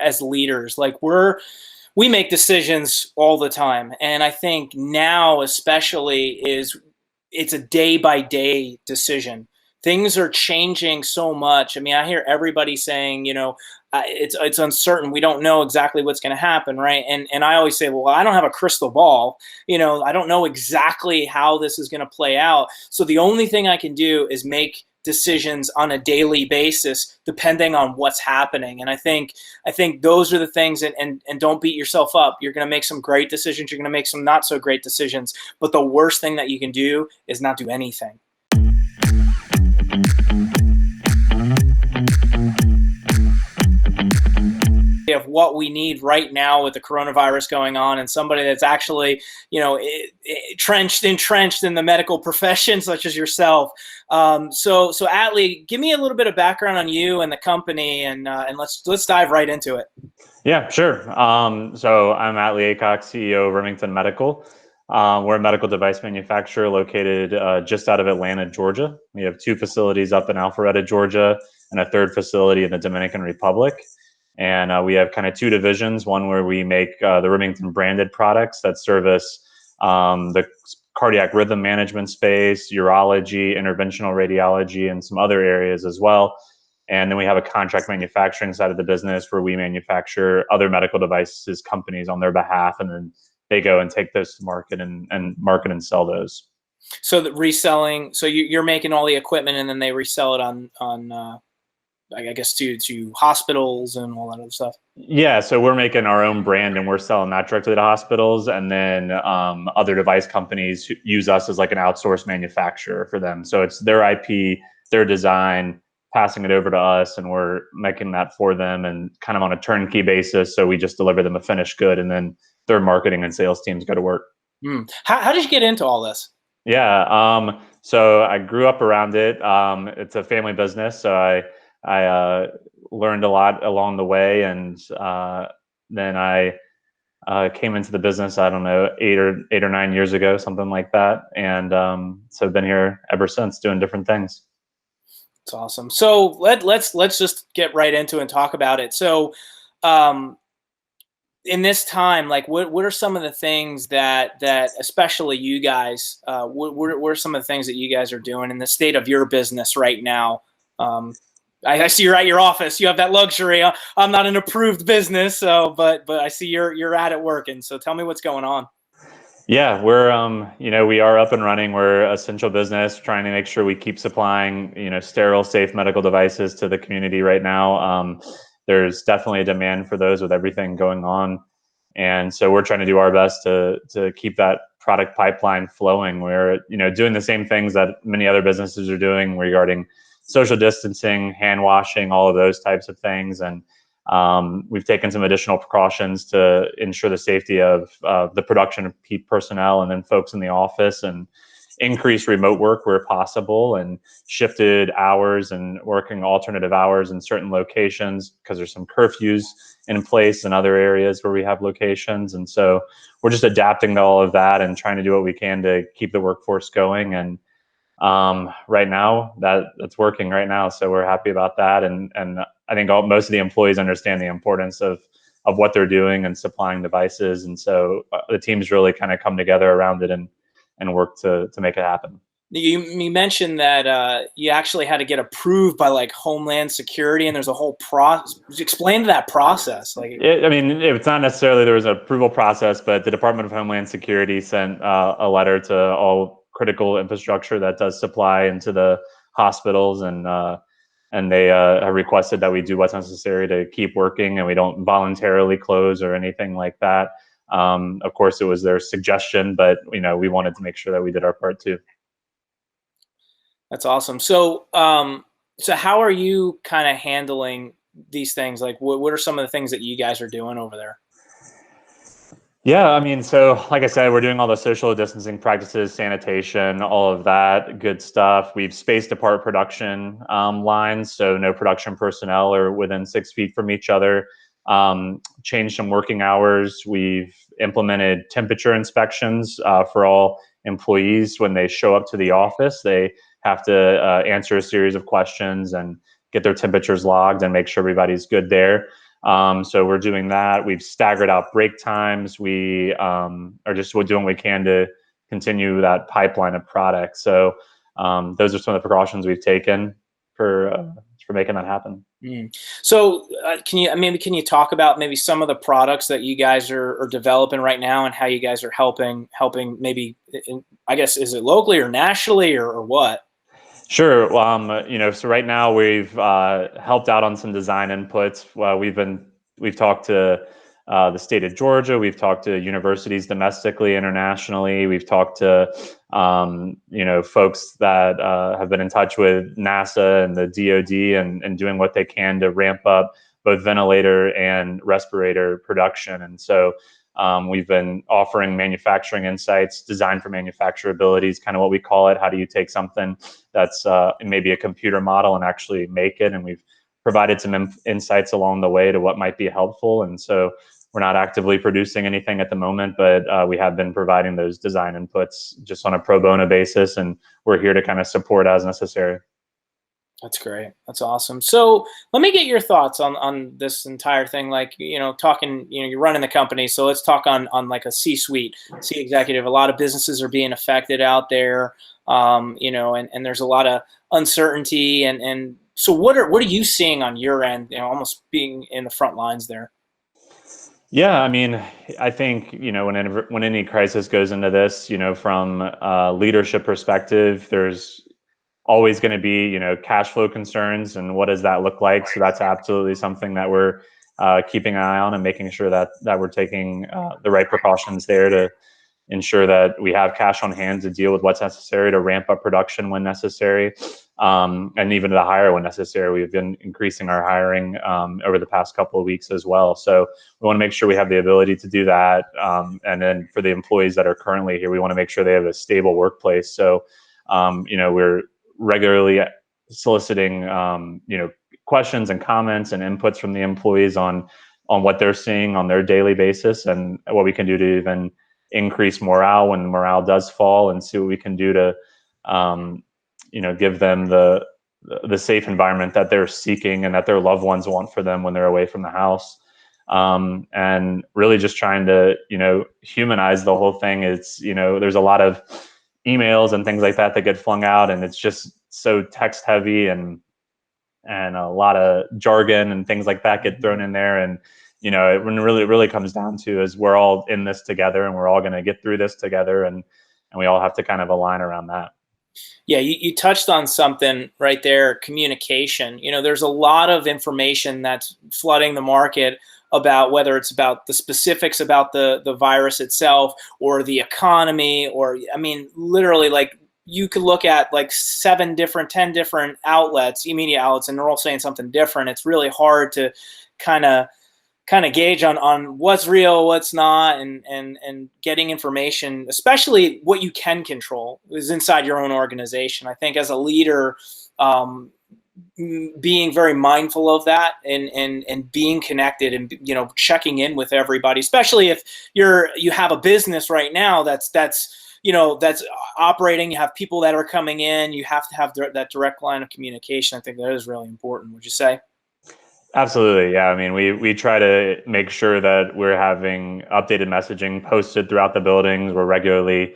as leaders. Like we make decisions all the time, and I think now especially it's a day by day decision. Things are changing so much. I mean, I hear everybody saying, it's uncertain. We don't know exactly what's going to happen, right? And I always say, well, I don't have a crystal ball. I don't know exactly how this is going to play out. So the only thing I can do is make decisions on a daily basis, depending on what's happening. And I think those are the things. And don't beat yourself up. You're going to make some great decisions. You're going to make some not so great decisions. But the worst thing that you can do is not do anything. Of what we need right now with the coronavirus going on, and somebody that's actually, entrenched in the medical profession, such as yourself. So Attly, give me a little bit of background on you and the company, and let's dive right into it. Yeah, sure. So I'm Attly Aycock, CEO of Remington Medical. We're a medical device manufacturer located just out of Atlanta, Georgia. We have 2 facilities up in Alpharetta, Georgia, and a 3rd facility in the Dominican Republic. And we have kind of 2 divisions, one where we make the Remington branded products that service the cardiac rhythm management space, urology, interventional radiology, and some other areas as well. And then we have a contract manufacturing side of the business where we manufacture other medical devices companies on their behalf, and then they go and take those to market and market and sell those. So the reselling, so you're making all the equipment and then they resell it on I guess to hospitals and all that other stuff. Yeah, so we're making our own brand and we're selling that directly to hospitals, and then other device companies use us as like an outsourced manufacturer for them. So it's their IP, their design, passing it over to us, and we're making that for them and kind of on a turnkey basis. So we just deliver them a finished good, and then their marketing and sales teams go to work. How did you get into all this? Yeah, so I grew up around it. It's a family business, so I learned a lot along the way, and then I came into the business, I don't know, 8 or 9 years ago, something like that, and so I've been here ever since doing different things. It's awesome. So let's just get right into it and talk about it. So in this time, like what are some of the things that especially you guys, what are some of the things that you guys are doing in the state of your business right now? I see you're at your office. You have that luxury. I'm not an approved business, so but I see you're at it working. So tell me what's going on. Yeah, we're we are up and running. We're an essential business, trying to make sure we keep supplying sterile, safe medical devices to the community right now. There's definitely a demand for those with everything going on, and so we're trying to do our best to keep that product pipeline flowing. We're doing the same things that many other businesses are doing regarding social distancing, hand washing, all of those types of things. And we've taken some additional precautions to ensure the safety of the production personnel and then folks in the office, and increase remote work where possible, and shifted hours and working alternative hours in certain locations because there's some curfews in place in other areas where we have locations. And so we're just adapting to all of that and trying to do what we can to keep the workforce going. And right now that's working right now. So we're happy about that. And I think most of the employees understand the importance of what they're doing and supplying devices. And so the team's really kind of come together around it and work to make it happen. You mentioned that you actually had to get approved by like Homeland Security, and there's a whole process. Explain that process. It's not necessarily there was an approval process, but the Department of Homeland Security sent a letter to all critical infrastructure that does supply into the hospitals, and they have requested that we do what's necessary to keep working, and we don't voluntarily close or anything like that. Of course, it was their suggestion, but we wanted to make sure that we did our part too. That's awesome. So, so how are you kind of handling these things? Like, what are some of the things that you guys are doing over there? Yeah, so like I said, we're doing all the social distancing practices, sanitation, all of that good stuff. We've spaced apart production lines, so no production personnel are within 6 feet from each other. Changed some working hours. We've implemented temperature inspections for all employees when they show up to the office. They have to answer a series of questions and get their temperatures logged and make sure everybody's good there. So we're doing that. We've staggered out break times. We are just doing what we can to continue that pipeline of products. So those are some of the precautions we've taken for making that happen. So can you talk about maybe some of the products that you guys are developing right now and how you guys are helping maybe I guess, is it locally or nationally or what? Sure. So right now we've helped out on some design inputs. We've talked to the state of Georgia. We've talked to universities domestically, internationally. We've talked to folks that have been in touch with NASA and the DoD and doing what they can to ramp up both ventilator and respirator production. And so we've been offering manufacturing insights, design for manufacturability is kind of what we call it. How do you take something that's maybe a computer model and actually make it? And we've provided some insights along the way to what might be helpful. And so we're not actively producing anything at the moment, but we have been providing those design inputs just on a pro bono basis. And we're here to kind of support as necessary. That's great. That's awesome. So let me get your thoughts on this entire thing. Like, talking, you're running the company. So let's talk on like a C-suite, C-executive. A lot of businesses are being affected out there, and there's a lot of uncertainty. And so what are you seeing on your end, almost being in the front lines there? Yeah, I mean, I think, when any crisis goes into this, from a leadership perspective, there's always going to be, cash flow concerns and what does that look like? So that's absolutely something that we're keeping an eye on and making sure that we're taking the right precautions there to ensure that we have cash on hand to deal with what's necessary to ramp up production when necessary, and even to hire when necessary. We've been increasing our hiring over the past couple of weeks as well. So we want to make sure we have the ability to do that. And then for the employees that are currently here, we want to make sure they have a stable workplace. So, we're regularly soliciting, questions and comments and inputs from the employees on what they're seeing on their daily basis and what we can do to even increase morale when morale does fall, and see what we can do to, give them the safe environment that they're seeking and that their loved ones want for them when they're away from the house. And really just trying to, humanize the whole thing. It's, there's a lot of emails and things like that get flung out, and it's just so text heavy and a lot of jargon and things like that get thrown in there. And it really comes down to is we're all in this together and we're all going to get through this together, and we all have to kind of align around that. Yeah, you touched on something right there, communication. There's a lot of information that's flooding the market about whether it's about the specifics about the virus itself or the economy, or, I mean, literally, like, you could look at like 10 different outlets, media outlets, and they're all saying something different. It's really hard to kind of gauge on what's real, what's not, and getting information, especially what you can control, is inside your own organization. I think as a leader, being very mindful of that and being connected and checking in with everybody, especially if you have a business right now that's operating, you have people that are coming in, you have to have that direct line of communication. I think that is really important. Would you say? Absolutely. Yeah. I mean, we try to make sure that we're having updated messaging posted throughout the buildings. We're regularly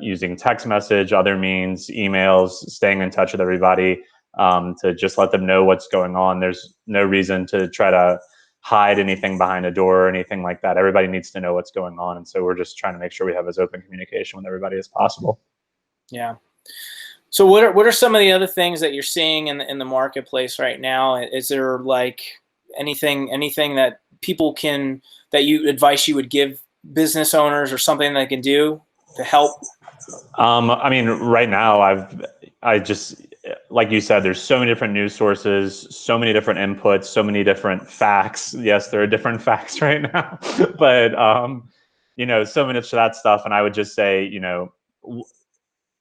using text message, other means, emails, staying in touch with everybody, to just let them know what's going on. There's no reason to try to hide anything behind a door or anything like that. Everybody needs to know what's going on. And so we're just trying to make sure we have as open communication with everybody as possible. Yeah. So what are some of the other things that you're seeing in the marketplace right now? Is there like anything that advice you would give business owners, or something they can do to help? I mean, right now I just, like you said, there's so many different news sources, so many different inputs, so many different facts. Yes, there are different facts right now, but so much of that stuff. And I would just say,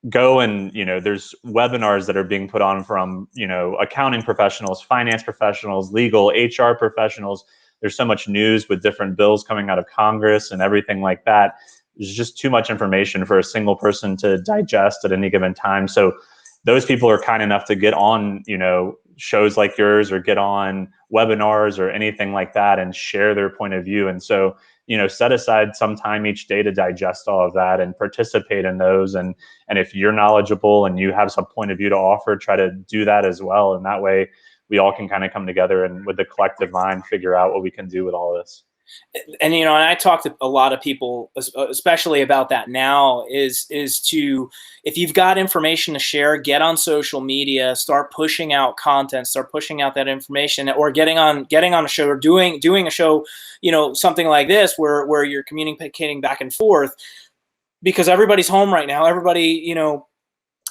go and, there's webinars that are being put on from, accounting professionals, finance professionals, legal, HR professionals. There's so much news with different bills coming out of Congress and everything like that. There's just too much information for a single person to digest at any given time. So those people are kind enough to get on, shows like yours or get on webinars or anything like that and share their point of view. And so, set aside some time each day to digest all of that and participate in those. And if you're knowledgeable and you have some point of view to offer, try to do that as well. And that way we all can kind of come together and with the collective mind, figure out what we can do with all this. And and I talk to a lot of people, especially about that now, is to, if you've got information to share, get on social media, start pushing out content, start pushing out that information, or getting on a show, or doing a show, something like this where you're communicating back and forth, because everybody's home right now. Everybody,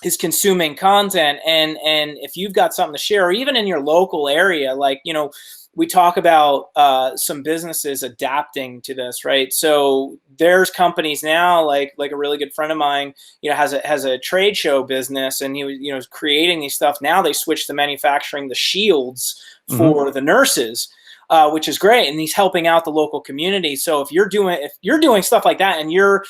is consuming content, and if you've got something to share, or even in your local area, like, we talk about some businesses adapting to this, right? So there's companies now, like a really good friend of mine, has a trade show business, and he was, creating these stuff. Now they switched to manufacturing the shields for the nurses, which is great, and he's helping out the local community. So if you're doing stuff like that, and you're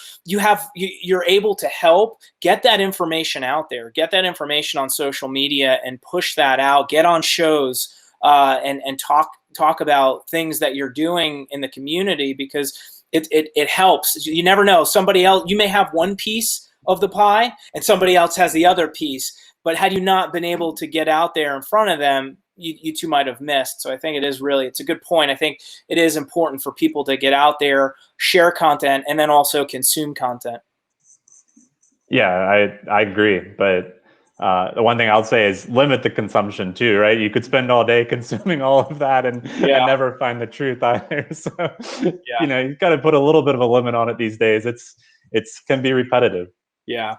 able to help, get that information out there, get that information on social media, and push that out. Get on shows. And talk about things that you're doing in the community, because it helps. You never know. Somebody else, you may have one piece of the pie and somebody else has the other piece. But had you not been able to get out there in front of them, you two might have missed. So I think it's a good point. I think it is important for people to get out there, share content, and then also consume content. Yeah, I agree. But the one thing I'll say is limit the consumption too, right? You could spend all day consuming all of that and never find the truth either. So, you've got to put a little bit of a limit on it these days. It's can be repetitive. Yeah.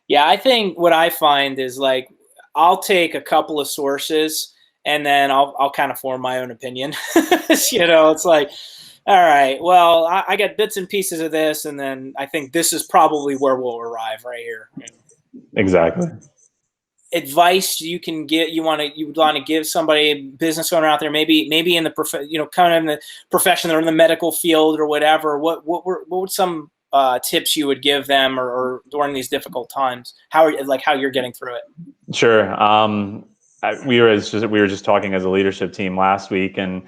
Yeah. I think what I find is, like, I'll take a couple of sources and then I'll kind of form my own opinion. It's like, all right, well, I got bits and pieces of this, and then I think this is probably where we'll arrive right here. Exactly. Advice you can get, you would want to give somebody, a business owner out there, maybe in the kind of in the profession or in the medical field or whatever. What would some tips you would give them, or during these difficult times? How you're getting through it? Sure. We were just talking as a leadership team last week, and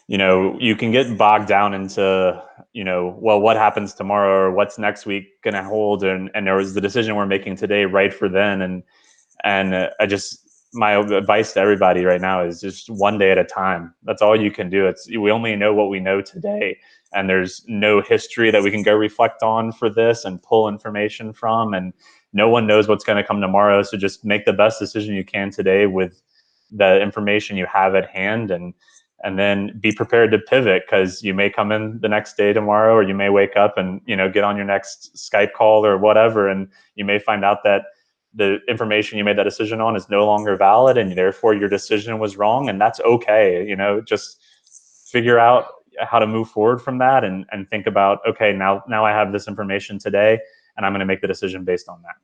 you can get bogged down into well, what happens tomorrow or what's next week going to hold, and there was the decision we're making today right for then, and my advice to everybody right now is just one day at a time. That's all you can do. We only know what we know today, and there's no history that we can go reflect on for this and pull information from, and no one knows what's going to come tomorrow. So just make the best decision you can today with the information you have at hand, and then be prepared to pivot, because you may come in the next day tomorrow, or you may wake up and get on your next Skype call or whatever, and you may find out that the information you made that decision on is no longer valid, and therefore your decision was wrong, and that's okay. Just figure out how to move forward from that, and think about, okay, now I have this information today, and I'm going to make the decision based on that.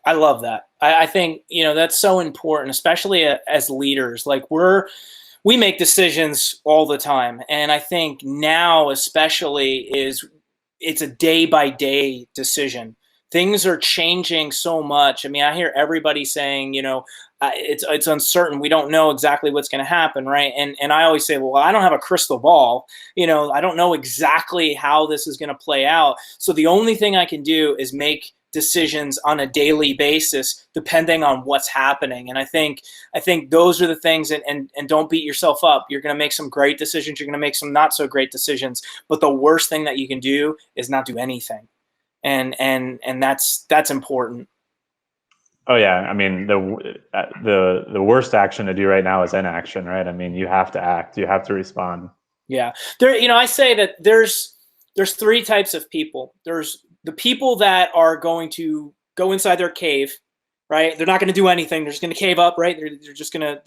I love that. I think that's so important, especially as leaders. Like, we make decisions all the time, and I think now especially it's a day by day decision. Things are changing so much. I mean, I hear everybody saying, it's uncertain. We don't know exactly what's going to happen, right? And I always say, well, I don't have a crystal ball. I don't know exactly how this is going to play out. So the only thing I can do is make decisions on a daily basis, depending on what's happening. And I think those are the things. And don't beat yourself up. You're going to make some great decisions. You're going to make some not so great decisions. But the worst thing that you can do is not do anything. And that's important. Oh yeah, I mean the worst action to do right now is inaction, right? I mean, you have to act, you have to respond. Yeah, I say that there's three types of people. There's the people that are going to go inside their cave, right? They're not going to do anything. They're just going to cave up, right? They're just going to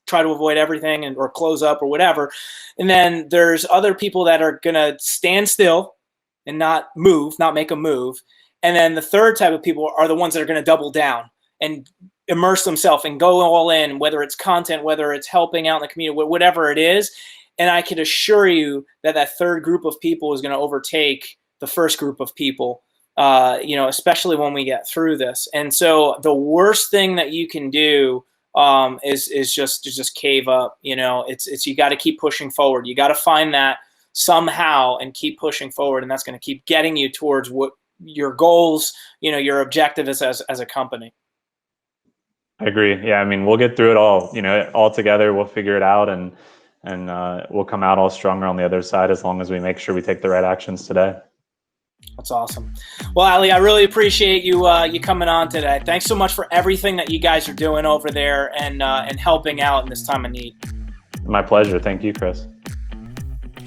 try to avoid everything or close up or whatever. And then there's other people that are going to stand still and not move, not make a move. And then the third type of people are the ones that are going to double down and immerse themselves and go all in, whether it's content, whether it's helping out in the community, whatever it is. And I can assure you that third group of people is going to overtake the first group of people. especially when we get through this. And so the worst thing that you can do is just cave up. It's you got to keep pushing forward. You got to find that somehow and keep pushing forward, and that's going to keep getting you towards what your goals, your objective is as a company. I agree. Yeah, I mean, we'll get through it all. All together, we'll figure it out, and we'll come out all stronger on the other side as long as we make sure we take the right actions today. That's awesome. Well, Attly, I really appreciate you coming on today. Thanks so much for everything that you guys are doing over there and helping out in this time of need. My pleasure. Thank you, Chris.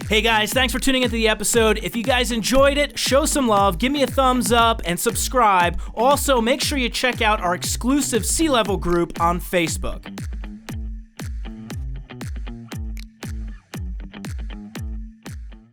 Hey guys, thanks for tuning into the episode. If you guys enjoyed it, show some love, give me a thumbs up, and subscribe. Also, make sure you check out our exclusive CLevel group on Facebook.